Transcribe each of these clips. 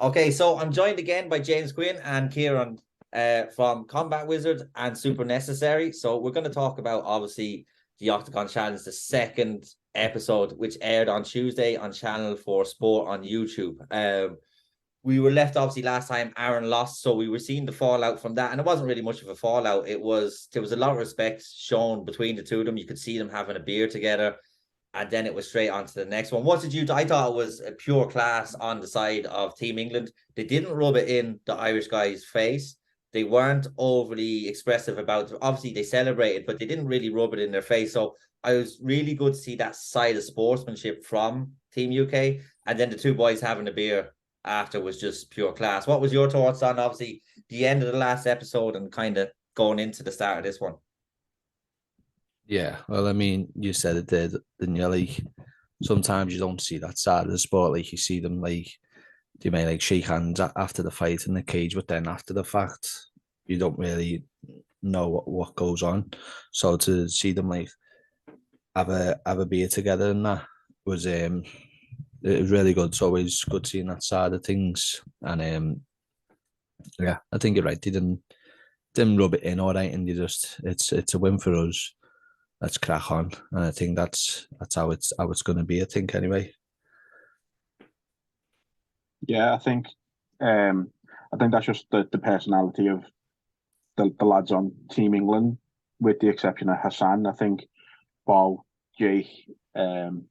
Okay, so I'm joined again by James Quinn and Kieran from Combat Wizard and Super Necessary. So we're going to talk about, obviously, the Octagon Challenge, the second episode, which aired on Tuesday on Channel 4 Sport on YouTube. We were left, obviously, last time Aaron lost, so we were seeing the fallout from that, and it wasn't really much of a fallout. There was a lot of respect shown between the two of them. You could see them having a beer together, and then it was straight on to the next one. What did you do? I thought it was a pure class on the side of Team England. They didn't rub it in the Irish guy's face. They weren't overly expressive about it. Obviously, they celebrated, but they didn't really rub it in their face. So I was really good to see that side of sportsmanship from Team UK. And then the two boys having a beer after was just pure class. What was your thoughts on, obviously, the end of the last episode and kind of going into the start of this one? Yeah, well, I mean, you said it did, didn't you? Like, sometimes you don't see that side of the sport. Like, you see them, like, they may, like, shake hands after the fight in the cage, but then after the fact, you don't really know what goes on. So to see them, like, have a beer together and that was, it was really good. It's always good seeing that side of things. And, yeah, I think you're right. They didn't rub it in all right, and it's a win for us. Let's crack on, and I think that's how it's going to be. I think anyway. Yeah, I think that's just the personality of the lads on Team England, with the exception of Hassan. I think Bo, Jake, the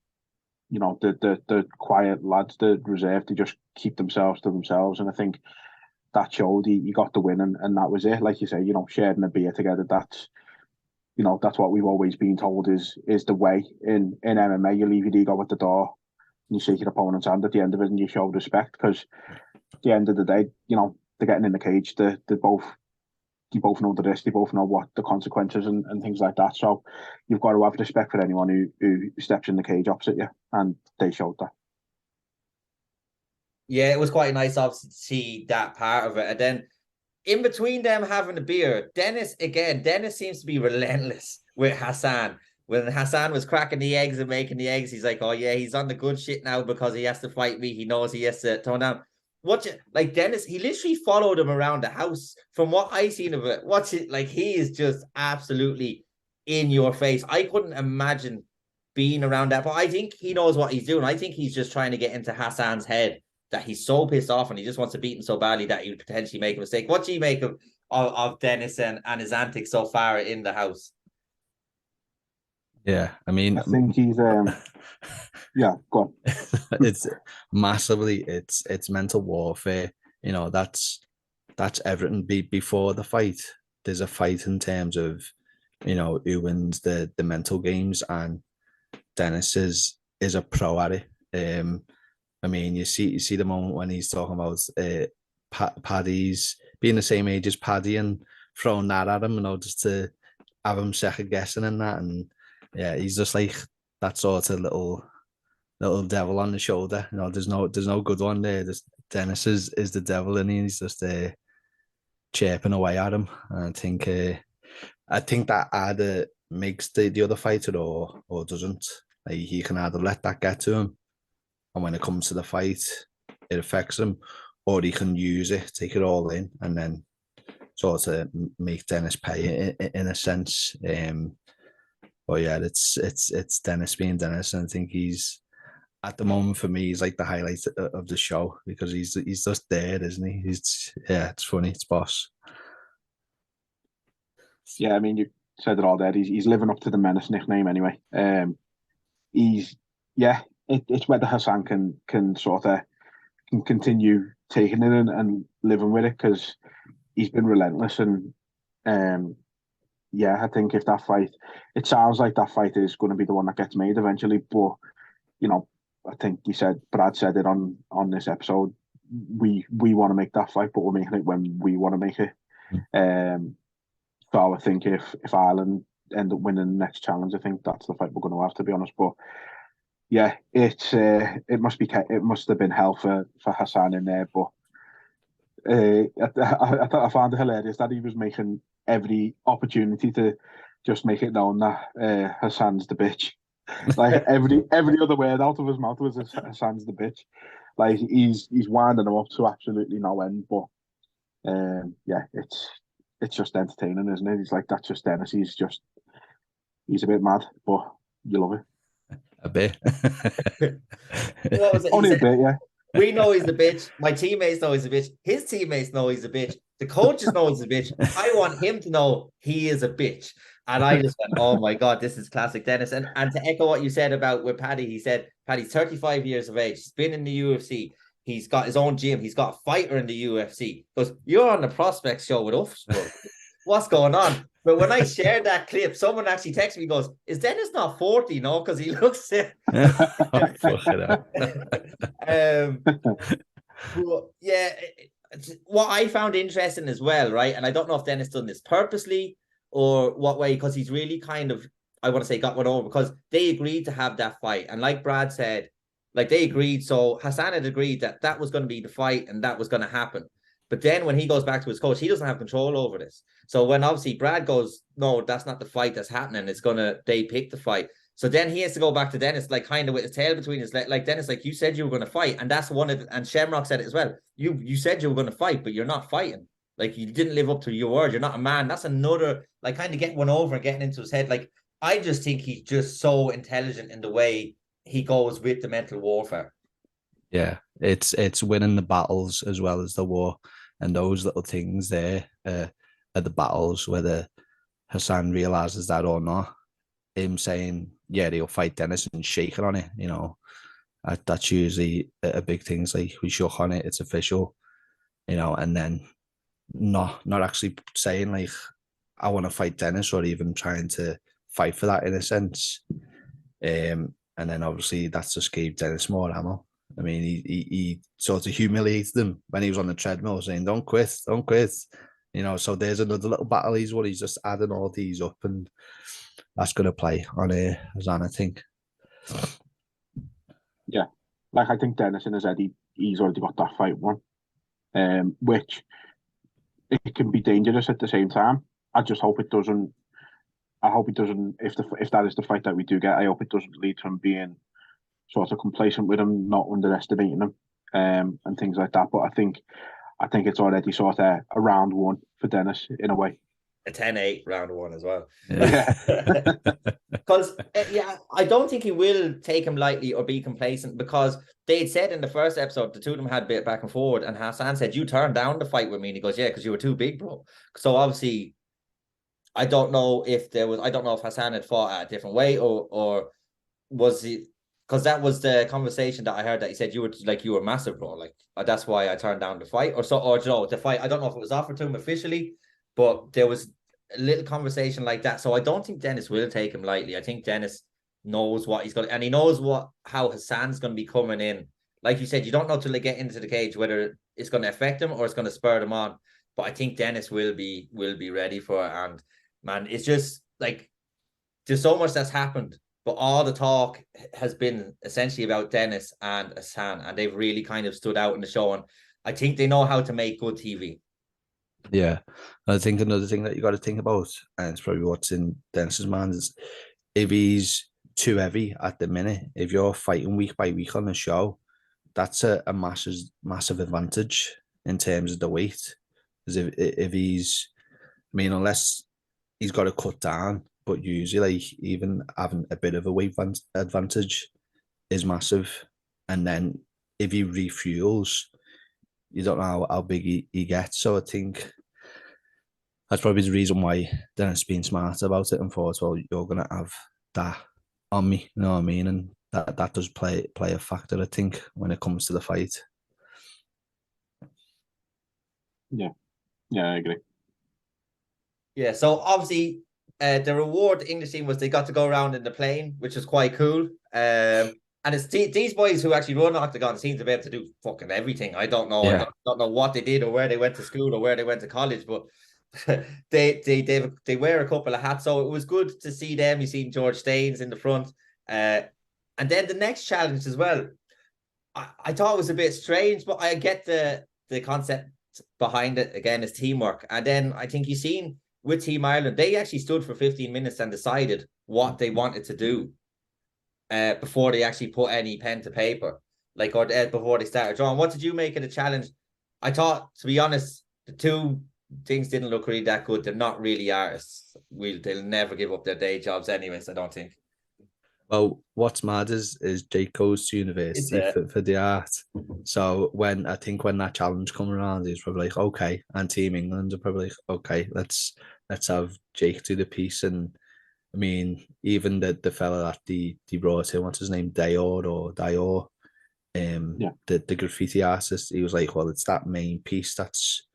quiet lads, the reserve, they just keep themselves to themselves, and I think that showed. He got the win, and that was it. Like you say, sharing a beer together. That's what we've always been told is the way in MMA. You leave your ego at the door, and you shake your opponent's hand at the end of it, and you show respect, because at the end of the day, they're getting in the cage. They both know the risk. They both know what the consequences and things like that. So you've got to have respect for anyone who steps in the cage opposite you, and they showed that. Yeah, it was quite nice, obviously, to see that part of it. And then in between them having a beer, Dennis seems to be relentless with Hassan. When Hassan was cracking the eggs and making the eggs, he's like, oh yeah, he's on the good shit now because he has to fight me. He knows he has to tone down. Dennis, he literally followed him around the house. From what I seen of it, he is just absolutely in your face. I couldn't imagine being around that, but I think he knows what he's doing. I think he's just trying to get into Hassan's head, that he's so pissed off and he just wants to beat him so badly that he would potentially make a mistake. What do you make of Dennis and his antics so far in the house? Yeah, I mean, I think he's yeah, go on. It's massively, it's mental warfare. That's everything. Before the fight, there's a fight in terms of, who wins the mental games, and Dennis is a pro at it. I mean, you see the moment when he's talking about Paddy's being the same age as Paddy and throwing that at him, just to have him second guessing and that. And yeah, he's just like that sort of little devil on the shoulder. There's no good one there. Dennis is the devil, and he's just chirping away at him. And I think that either makes the other fighter or doesn't. Like, he can either let that get to him, and when it comes to the fight, it affects him, or he can use it, take it all in, and then sort of make Dennis pay in a sense. But yeah, it's Dennis being Dennis, and I think he's, at the moment, for me, he's like the highlight of the show, because he's just there, isn't he? It's funny, it's boss. Yeah, I mean, you said it all there. He's living up to the Menace nickname anyway. It's whether Hassan can sort of continue taking it and living with it, because he's been relentless. And I think if that fight, it sounds like that fight is going to be the one that gets made eventually. But I think Brad said it on this episode. We want to make that fight, but we're making it when we want to make it. So I think if Ireland end up winning the next challenge, I think that's the fight we're going to have, to be honest. But yeah, it must have been hell for Hassan in there. But I found it hilarious that he was making every opportunity to just make it known that Hassan's the bitch. Like every other word out of his mouth was Hassan's the bitch. Like he's winding them up to absolutely no end. But yeah, it's just entertaining, isn't it? He's like, that's just Dennis. He's a bit mad, but you love it. A bit. What was it? He Only a said, bit, yeah. we know he's a bitch. My teammates know he's a bitch. His teammates know he's a bitch. The coaches know he's a bitch. I want him to know he is a bitch. And I just went, oh my God, this is classic Dennis. And to echo what you said about with Paddy, he said, Paddy's 35 years of age. He's been in the UFC. He's got his own gym. He's got a fighter in the UFC. He goes, you're on the Prospects show with us, bro. What's going on? But when I shared that clip, someone actually texted me, goes, is Dennis not 40? No, because he looks it. But yeah, what I found interesting as well, right? And I don't know if Dennis done this purposely or what way, because he's really kind of, I want to say, got one over, because they agreed to have that fight. And like Brad said, like they agreed. So Hassan had agreed that that was going to be the fight and that was going to happen. But then when he goes back to his coach, he doesn't have control over this. So when obviously Brad goes, no, that's not the fight that's happening. They pick the fight. So then he has to go back to Dennis, like kind of with his tail between his legs. Like Dennis, like you said you were going to fight. And that's one of, and Shamrock said it as well. You said you were going to fight, but you're not fighting. Like you didn't live up to your word. You're not a man. That's another, like kind of getting one over and getting into his head. Like I just think he's just so intelligent in the way he goes with the mental warfare. Yeah, it's winning the battles as well as the war. And those little things there are the battles, whether Hassan realizes that or not. Him saying, yeah, he'll fight Dennis and shaking on it, you know, that's usually a big thing. It's like we shook on it, it's official, you know, and then not actually saying like, I want to fight Dennis, or even trying to fight for that in a sense. And then obviously that's just gave Dennis more ammo. I mean, he sort of humiliated them when he was on the treadmill saying, don't quit. You know, so there's another little battle he's just adding all these up, and that's going to play on Hassan, I think. Yeah, like I think Dennis in his head, he's already got that fight won, which it can be dangerous at the same time. I just hope it doesn't. I hope it doesn't. If that is the fight that we do get, I hope it doesn't lead to him being sort of complacent with him, not underestimating him, and things like that. But I think it's already sort of a round one for Dennis in a way. A 10-8 round one as well. Yeah. Because I don't think he will take him lightly or be complacent, because they had said in the first episode, the two of them had a bit back and forward, and Hassan said, you turned down the fight with me. And he goes, yeah, because you were too big, bro. So obviously, I don't know if Hassan had fought a different way or was he, because that was the conversation that I heard, that he said you were massive, bro. Like that's why I turned down the fight, the fight. I don't know if it was offered to him officially, but there was a little conversation like that. So I don't think Dennis will take him lightly. I think Dennis knows what he's got, and he knows how Hassan's going to be coming in. Like you said, you don't know till they get into the cage whether it's going to affect him or it's going to spur them on. But I think Dennis will be ready for it. And man, it's just like there's so much that's happened, but all the talk has been essentially about Dennis and Hassan, and they've really kind of stood out in the show. And I think they know how to make good TV. Yeah, I think another thing that you got to think about, and it's probably what's in Dennis's mind, is if he's too heavy at the minute, if you're fighting week by week on the show, that's a massive advantage in terms of the weight. Because if he's, I mean, unless he's got to cut down, but usually like even having a bit of a weight advantage is massive. And then if he refuels, you don't know how big he gets. So I think that's probably the reason why Dennis being smart about it and thought, well, you're going to have that on me, you know what I mean? And that does play a factor, I think, when it comes to the fight. Yeah, I agree. Yeah, so obviously the reward the English team was they got to go around in the plane, which was quite cool. And it's these boys who actually run Octagon seem to be able to do fucking everything. I don't know. Yeah. I don't know what they did or where they went to school or where they went to college, but they wear a couple of hats. So it was good to see them. You seen George Staines in the front. And then the next challenge as well. I thought it was a bit strange, but I get the concept behind it. Again, is teamwork. And then I think you've seen with Team Ireland, they actually stood for 15 minutes and decided what they wanted to do before they actually put any pen to paper. like, or before they started drawing. What did you make of the challenge? I thought, to be honest, the two things didn't look really that good. They're not really artists. They'll never give up their day jobs anyways, I don't think. Well, what's mad is Jake goes to university for the art. So when that challenge come around, he's probably like, okay, and Team England are probably like, okay, let's have Jake do the piece. And I mean, even the fella that they brought in, what's his name, Dior, the graffiti artist, he was like, well, it's that main piece that's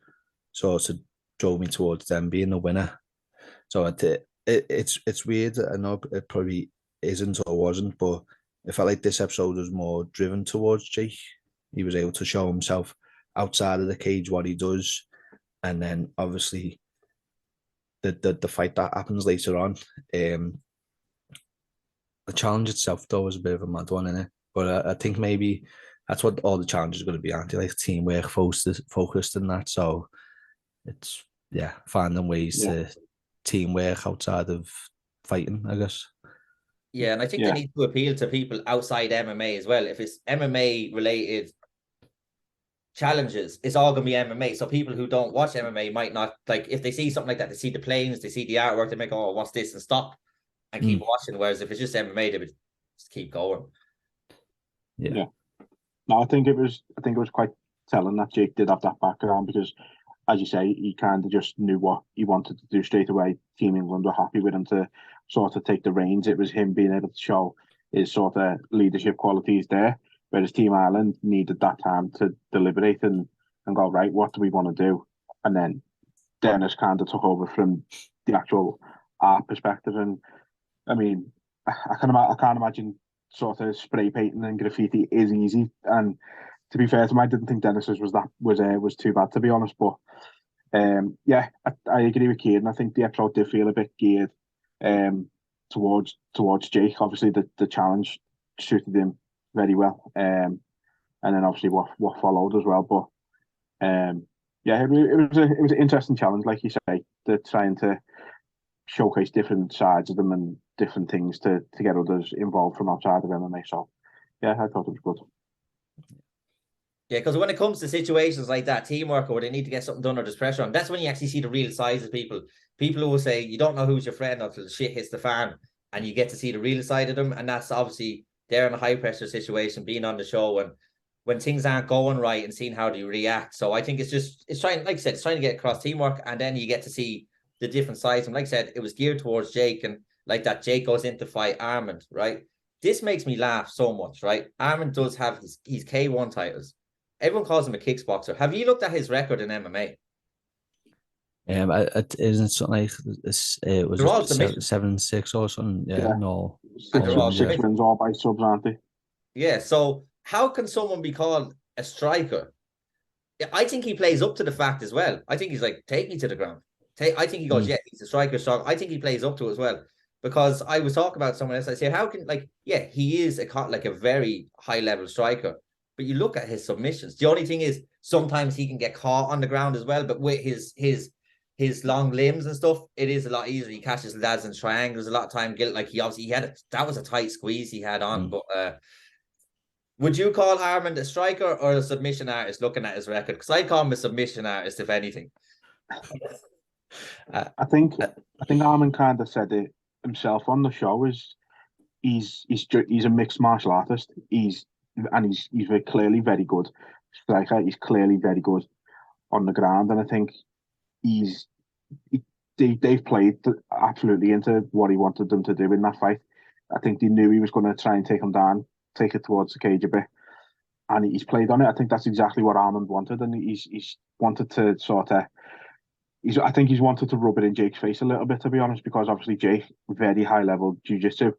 sort of drove me towards them being the winner. So it's weird. I know it probably isn't or wasn't, but it felt like this episode was more driven towards Jake. He was able to show himself outside of the cage what he does, and then obviously the fight that happens later on. The challenge itself though was a bit of a mad one, innit? But I think maybe that's what all the challenges are going to be, aren't they? Like teamwork focused in that. So it's finding ways to teamwork outside of fighting, I guess. Yeah, and I think they need to appeal to people outside MMA as well. If it's MMA related challenges, it's all going to be MMA. So people who don't watch MMA might not, like, if they see something like that, they see the planes, they see the artwork, they make, oh, what's this, and stop and keep watching. Whereas if it's just MMA, they would just keep going. Yeah. No, I think it was quite telling that Jake did have that background, because, as you say, he kind of just knew what he wanted to do straight away. Team England were happy with him to sort of take the reins. It was him being able to show his sort of leadership qualities there, whereas Team Ireland needed that time to deliberate and go, right, what do we want to do? And then Dennis kind of took over from the actual art perspective. And I mean, I can't imagine sort of spray painting and graffiti is easy. And to be fair to him, I didn't think Dennis's was too bad, to be honest. But I agree with Kieran. I think the episode did feel a bit geared towards Jake. Obviously, the challenge suited him very well, and then obviously what followed as well. But it was an interesting challenge, like you say. They're trying to showcase different sides of them and different things to get others involved from outside of MMA. So yeah, I thought it was good. Yeah, because when it comes to situations like that, teamwork, or where they need to get something done or there's pressure on, that's when you actually see the real size of people. People who will say you don't know who's your friend until the shit hits the fan, and you get to see the real side of them. And that's obviously they're in a high pressure situation, being on the show, and when things aren't going right, and seeing how they react. So I think it's trying, like I said, it's trying to get across teamwork, and then you get to see the different sides. And like I said, it was geared towards Jake, and like that, Jake goes in to fight Armand, right? This makes me laugh so much, right? Armand does have his K1 titles. Everyone calls him a kickboxer. Have you looked at his record in MMA? It isn't something like this. It was 7-6 or something. Yeah. No. 6 wins all by subs, aren't they? Yeah. So how can someone be called a striker? I think he plays up to the fact as well. I think he's like, take me to the ground. I think he goes, he's a striker, strong. I think he plays up to it as well. Because I was talking about someone else. I say, how can, he is a very high level striker. But you look at his submissions. The only thing is sometimes he can get caught on the ground as well. But with his long limbs and stuff, it is a lot easier. He catches lads in triangles a lot of time. That was a tight squeeze he had on. But would you call Armand a striker or a submission artist looking at his record? Because I call him a submission artist, if anything. I think Armand kind of said it himself on the show. He's a mixed martial artist. He's very clearly very good striker. He's clearly very good on the ground, and I think they've played absolutely into what he wanted them to do in that fight. I think they knew he was going to try and take him down, take it towards the cage a bit, and he's played on it. I think that's exactly what Armand wanted, and he's wanted to sort of. I think he's wanted to rub it in Jake's face a little bit, to be honest, because obviously Jake, very high level jiu-jitsu,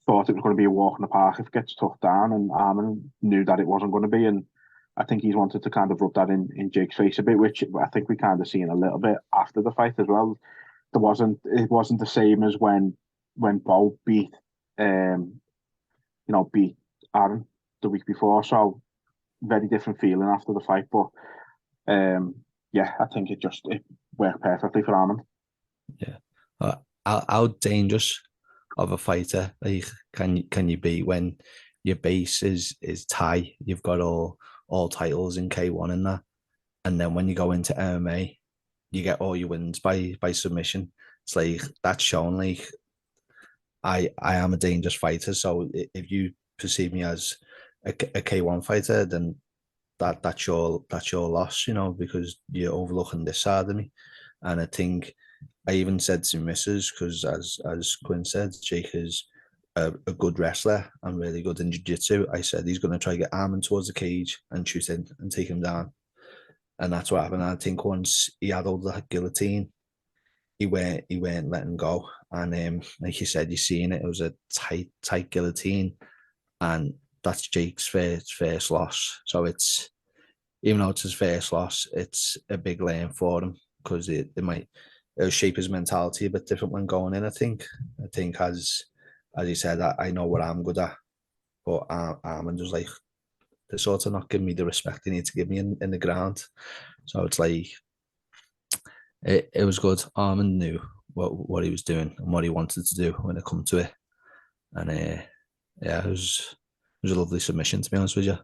thought it was going to be a walk in the park if it gets tough down, and Armand knew that it wasn't going to be, and I think he's wanted to kind of rub that in Jake's face a bit, which I think we kind of seen a little bit after the fight as well. It wasn't the same as when Bo beat Aaron the week before, so very different feeling after the fight, but I think it worked perfectly for Armand. Yeah, how dangerous of a fighter can you be when your base is Thai. You've got all titles in K1 in that, and then when you go into MMA, you get all your wins by submission. It's like that's shown like I am a dangerous fighter. So if you perceive me as a K1 fighter, then that's your loss, because you're overlooking this side of me. And I think I even said to missus, because as Quinn said, Jake is a good wrestler and really good in jiu-jitsu. I said he's going to try to get Armin towards the cage and shoot in and take him down. And that's what happened. I think once he had all the guillotine, he weren't letting go. And like you said, you seen it. It was a tight guillotine, and that's Jake's first loss. So it's, even though it's his first loss, it's a big learn for him, because it'll shape his mentality a bit different when going in. I think as he said, I know what I'm good at, but Armin was like, they're sort of not giving me the respect they need to give me in the ground. So it's like, it was good. Armin knew what he was doing and what he wanted to do when it come to it. And yeah, it was a lovely submission, to be honest with you.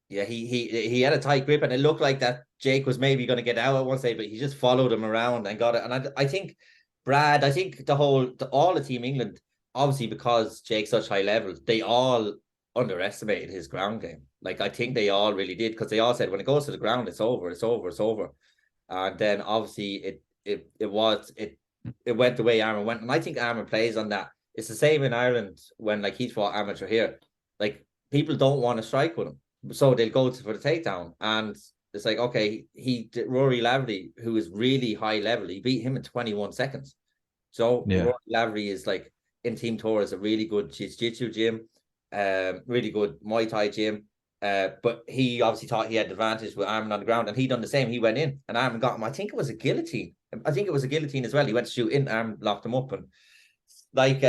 Yeah, he had a tight grip, and it looked like that Jake was maybe going to get out at one stage, but he just followed him around and got it. And I think Brad, I think all the Team England, obviously because Jake's such high levels, they all underestimated his ground game. Like, I think they all really did, because they all said when it goes to the ground, it's over, it's over, it's over. And then obviously it went the way Armin went, and I think Armin plays on that. It's the same in Ireland when like he's fought amateur here. Like, people don't want to strike with him, so they'll go for the takedown, and it's like, okay, Rory Lavery, who is really high level, he beat him in 21 seconds. So yeah. Rory Lavery is like in Team Tour, is a really good jiu-jitsu gym, really good Muay Thai gym. But he obviously thought he had the advantage with Armin on the ground, and he done the same. He went in, and Armin got him. I think it was a guillotine. As well. He went to shoot in, Armin locked him up, and like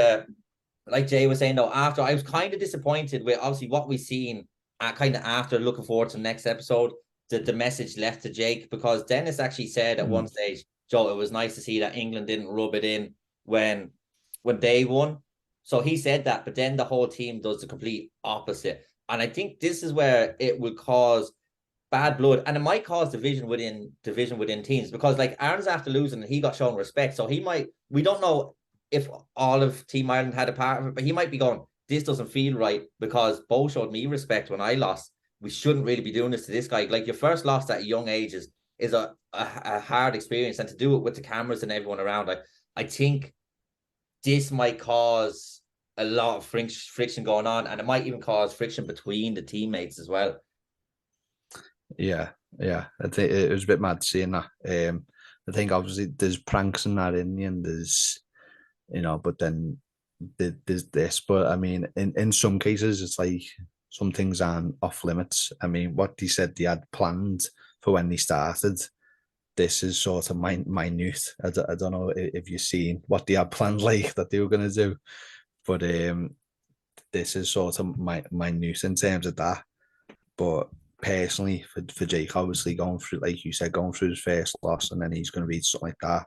Jay was saying though, after, I was kind of disappointed with obviously what we seen. Kind of after, looking forward to the next episode, the message left to Jake, because Dennis actually said at one stage, Joe, it was nice to see that England didn't rub it in when they won. So he said that, but then the whole team does the complete opposite. And I think this is where it will cause bad blood, and it might cause division within teams, because like Aaron's after losing, he got shown respect. So we don't know if all of Team Ireland had a part of it, but he might be going, this doesn't feel right, because Bo showed me respect when I lost. We shouldn't really be doing this to this guy. Like, your first loss at a young age is a hard experience, and to do it with the cameras and everyone around, I think this might cause a lot of friction going on, and it might even cause friction between the teammates as well. Yeah. I think it was a bit mad seeing that. I think obviously there's pranks and that in the end, there's, but then there's this. But I mean, in some cases, it's like some things aren't off limits. I mean, what he said they had planned for when they started, this is sort of minute. I don't know if you've seen what they had planned, like that they were going to do, but this is sort of minute in terms of that. But personally, for Jake, obviously going through, like you said, going through his first loss, and then he's going to beat something like that,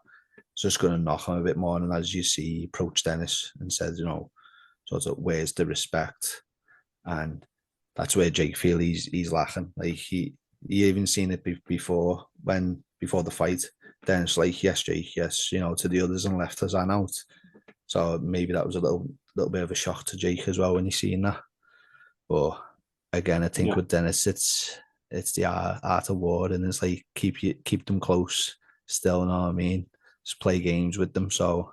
it's just going to knock him a bit more. And as you see, he approached Dennis and said, sort of, where's the respect? And that's where Jake feel he's lacking. Like he even seen it before the fight. Dennis like, yes, Jake, yes, to the others, and left us out. So maybe that was a little bit of a shock to Jake as well when he seen that. But again, I think with Dennis, it's the art of war, and it's like keep them close still, you know what I mean? Just play games with them. So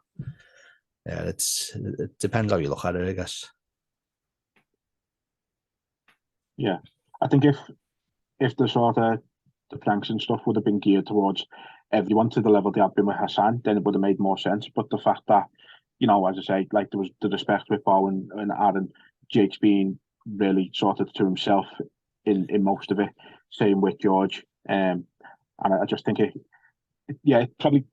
yeah, it depends how you look at it, I guess. Yeah, I think if the sort of the pranks and stuff would have been geared towards everyone to the level they have been with Hassan, then it would have made more sense. But the fact that, as I say, like, there was the respect with Bo and Aaron, Jake's being really sort of to himself in most of it. Same with George, and I just think it probably.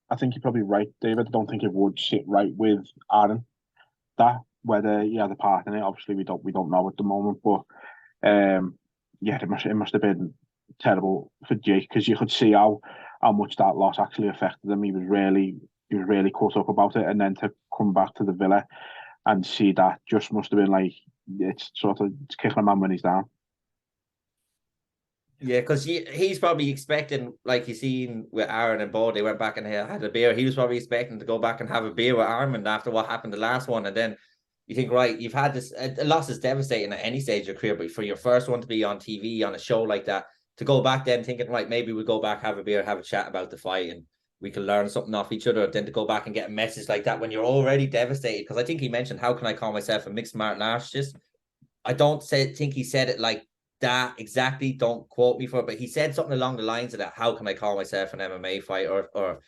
I think you're probably right, David. I don't think it would sit right with Aaron. That, whether he had a part in it, obviously we don't know at the moment. But it must have been terrible for Jake, because you could see how much that loss actually affected him. He was really cut up about it, and then to come back to the Villa and see that just must have been like, it's kicking a man when he's down. Yeah, because he's probably expecting, like you seen with Aaron and Bo, they went back and had a beer. He was probably expecting to go back and have a beer with Armand after what happened the last one. And then you think, right, you've had this, a loss is devastating at any stage of your career, but for your first one to be on TV, on a show like that, to go back then thinking, right, maybe we'll go back, have a beer, have a chat about the fight, and we can learn something off each other. Then to go back and get a message like that when you're already devastated, because I think he mentioned, how can I call myself a mixed martial artist? I don't think he said it like that exactly. Don't quote me for it, but he said something along the lines of that. How can I call myself an MMA fighter or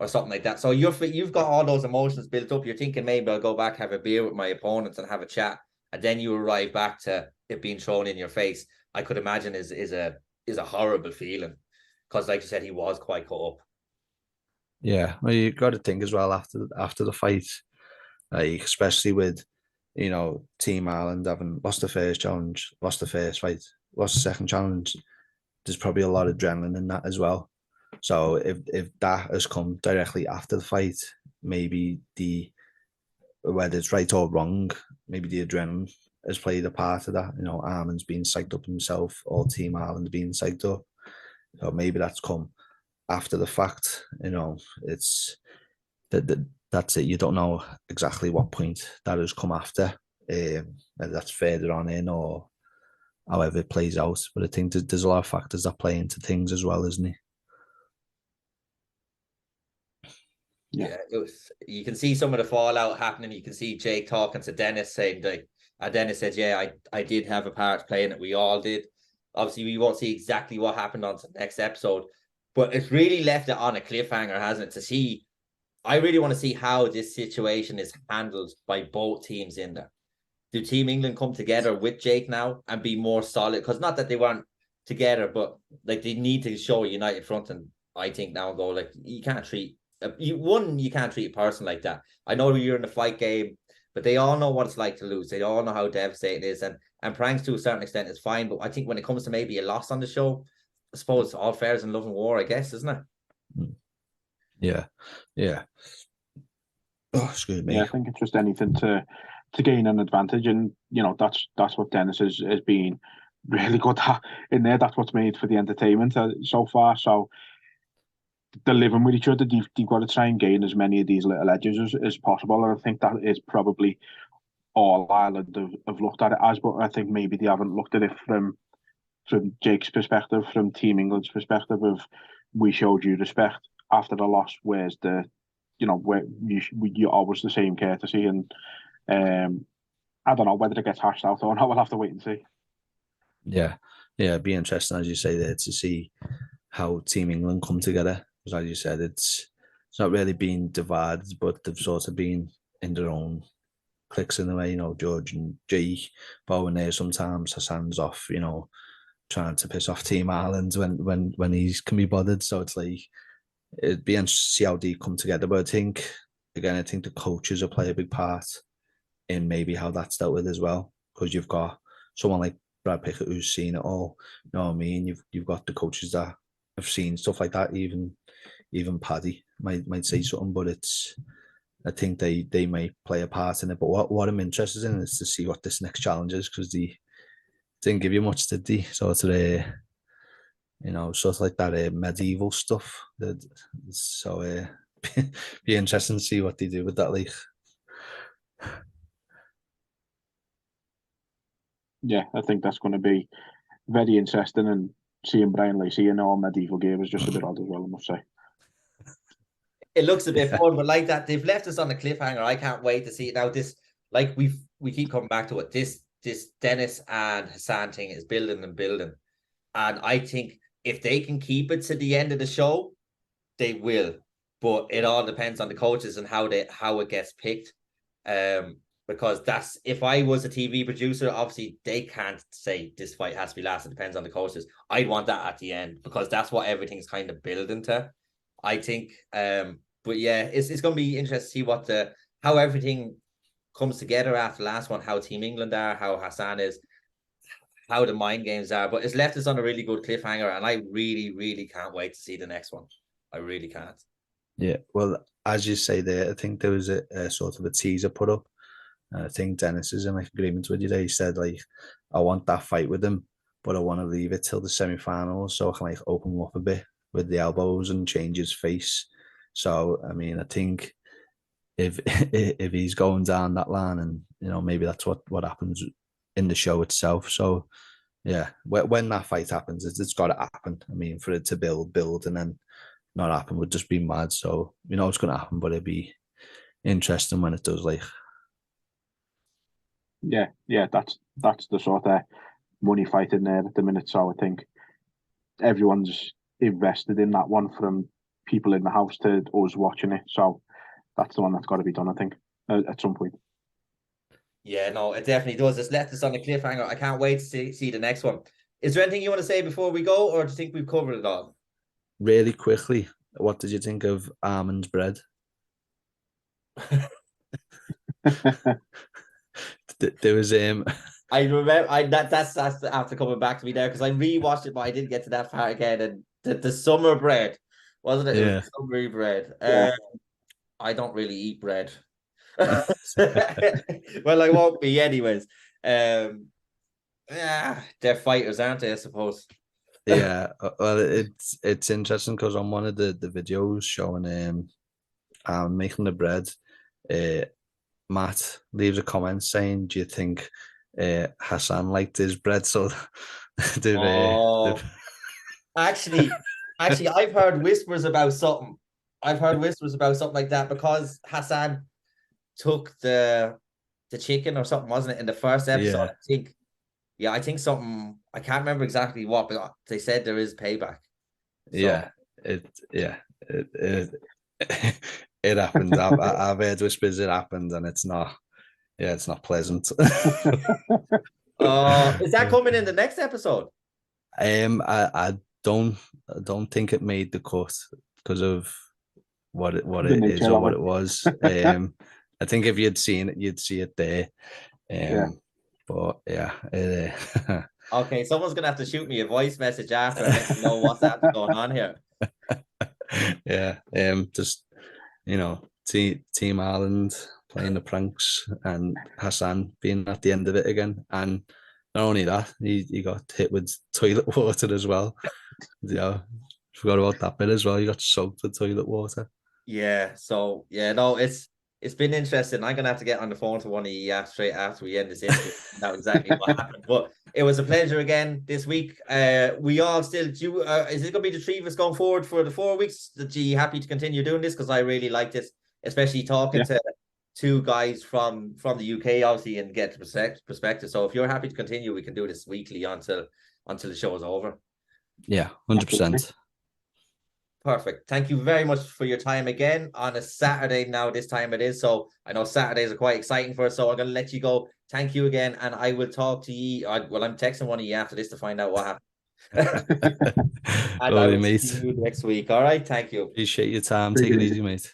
something like that? So you've got all those emotions built up. You're thinking, maybe I'll go back, have a beer with my opponents and have a chat, and then you arrive back to it being thrown in your face. I could imagine is a horrible feeling, because like you said, he was quite caught up. Yeah, well, you got to think as well after the fight, especially with, Team Ireland having lost the first challenge, lost the first fight, lost the second challenge. There's probably a lot of adrenaline in that as well. So if that has come directly after the fight, maybe whether it's right or wrong, maybe the adrenaline has played a part of that. Armin's being psyched up himself, all Team Ireland being psyched up. So maybe that's come after the fact. It's that's it. You don't know exactly what point that has come after, whether that's further on in or however it plays out. But I think there's a lot of factors that play into things as well, isn't it? Yeah, you can see some of the fallout happening. You can see Jake talking to Dennis, saying like, Dennis said, yeah, I did have a part to play in it. We all did. Obviously, we won't see exactly what happened on the next episode, but it's really left it on a cliffhanger, hasn't it? To see, I really want to see how this situation is handled by both teams in there. Do Team England come together with Jake now and be more solid? Because not that they weren't together, but like they need to show a united front. And I think now go, like, you can't treat you can't treat a person like that. I know you're in the fight game, but they all know what it's like to lose. They all know how devastating it is, and pranks to a certain extent is fine. But I think when it comes to maybe a loss on the show, I suppose all fair is in love and war, I guess, isn't it? Yeah. Oh, excuse me. Yeah, I think it's just anything to gain an advantage, and that's what Dennis has been really good at in there. That's what's made for the entertainment so far. So they're living with each other. They've got to try and gain as many of these little edges as possible, and I think that is probably all Ireland have looked at it as. But I think maybe they haven't looked at it from Jake's perspective, from Team England's perspective of, we showed you respect after the loss. Where's the, where you always the same courtesy, and I don't know whether it gets hashed out or not. We'll have to wait and see. Yeah, it'd be interesting, as you say there, to see how Team England come together. Because as you said, it's not really been divided, but they've sort of been in their own cliques in a way. George and Jake, Bo in there sometimes. Hassan's off, trying to piss off Team Ireland when he can be bothered. So it's like, it'd be interesting to see how they come together. But I think the coaches will play a big part in maybe how that's dealt with as well. Because you've got someone like Brad Pickett who's seen it all. You know what I mean? You've got the coaches that have seen stuff like that. Even Paddy might say something, but I think they may play a part in it. But what I'm interested in is to see what this next challenge is, because they didn't give you much, did they? So it's sort of like that medieval stuff. So be interesting to see what they do with that. Like, yeah, I think that's going to be very interesting, and seeing Brian Lacey in all medieval gear was just a bit odd as well, I must say. It looks a bit fun, but like that, they've left us on a cliffhanger. I can't wait to see it now. This, like we keep coming back to it. This Dennis and Hassan thing is building and building, and I think if they can keep it to the end of the show, they will. But it all depends on the coaches and how it gets picked. Because that's, if I was a TV producer, obviously they can't say this fight has to be last. It depends on the coaches. I'd want that at the end, because that's what everything's kind of building to, I think. But yeah, it's going to be interesting to see how everything comes together after the last one, how Team England are, how Hassan is, how the mind games are. But it's left us on a really good cliffhanger, and I really, really can't wait to see the next one. I really can't. Yeah, well, as you say there, I think there was a sort of a teaser put up And I think Dennis is in like agreement with you there. He said like, I want that fight with him, but I want to leave it till the semi-finals so I can like open him up a bit with the elbows and change his face. So I mean, I think if if he's going down that line, and maybe that's what happens in the show itself. So yeah, when that fight happens, it's got to happen. I mean, for it to build, and then not happen would just be mad. So it's going to happen, but it'd be interesting when it does. Like, yeah, that's the sort of money fight in there at the minute. So I think everyone's invested in that one, from people in the house to us watching it. So that's the one that's got to be done, I think, at some point. Yeah, no, it definitely does. It's left us on a cliffhanger. I can't wait to see the next one. Is there anything you want to say before we go, or do you think we've covered it all? Really quickly, what did you think of almond bread? There was I remember that's after coming back to me there, because I rewatched it, but I didn't get to that part again. And the summer bread, wasn't it? Yeah. It was summery bread. Yeah. I don't really eat bread. Well, I won't be anyways. Yeah, they're fighters, aren't they? I suppose. Yeah, well, it's interesting because on one of the videos showing making the bread, Matt leaves a comment saying, "Do you think Hassan liked his bread?" So, actually, I've heard whispers about something. I've heard whispers about something like that, because Hassan took the chicken or something, wasn't it, in the first episode? I think something. I can't remember exactly what, but they said there is payback. So. It happened. I've heard whispers it happened, and it's not. Yeah, it's not pleasant. Is that coming in the next episode? I don't think it made the cut because of what it is or what it was. I think if you'd seen it, you'd see it there. But yeah. Okay, someone's gonna have to shoot me a voice message after and let me know what's actually going on here. Yeah. Just Team Ireland playing the pranks and Hassan being at the end of it again. And not only that, he got hit with toilet water as well. Forgot about that bit as well. You got soaked with toilet water. Yeah, so no, it's been interesting. I'm gonna have to get on the phone to one of you straight after we end this interview. That was exactly what happened. But it was a pleasure again this week. We all still do. Is it gonna be the three of us going forward for the 4 weeks? That you happy to continue doing this? Because I really like this, especially talking to two guys from the UK, obviously, and get perspective. So if you're happy to continue, we can do this weekly until the show is over. Yeah, 100%. Perfect. Thank you very much for your time again on a Saturday now. This time it is. So I know Saturdays are quite exciting for us. So I'm going to let you go. Thank you again. And I will talk to you. I'm texting one of you after this to find out what happened. And I will see you next week. All right. Thank you. Appreciate your time. Take it easy, mate.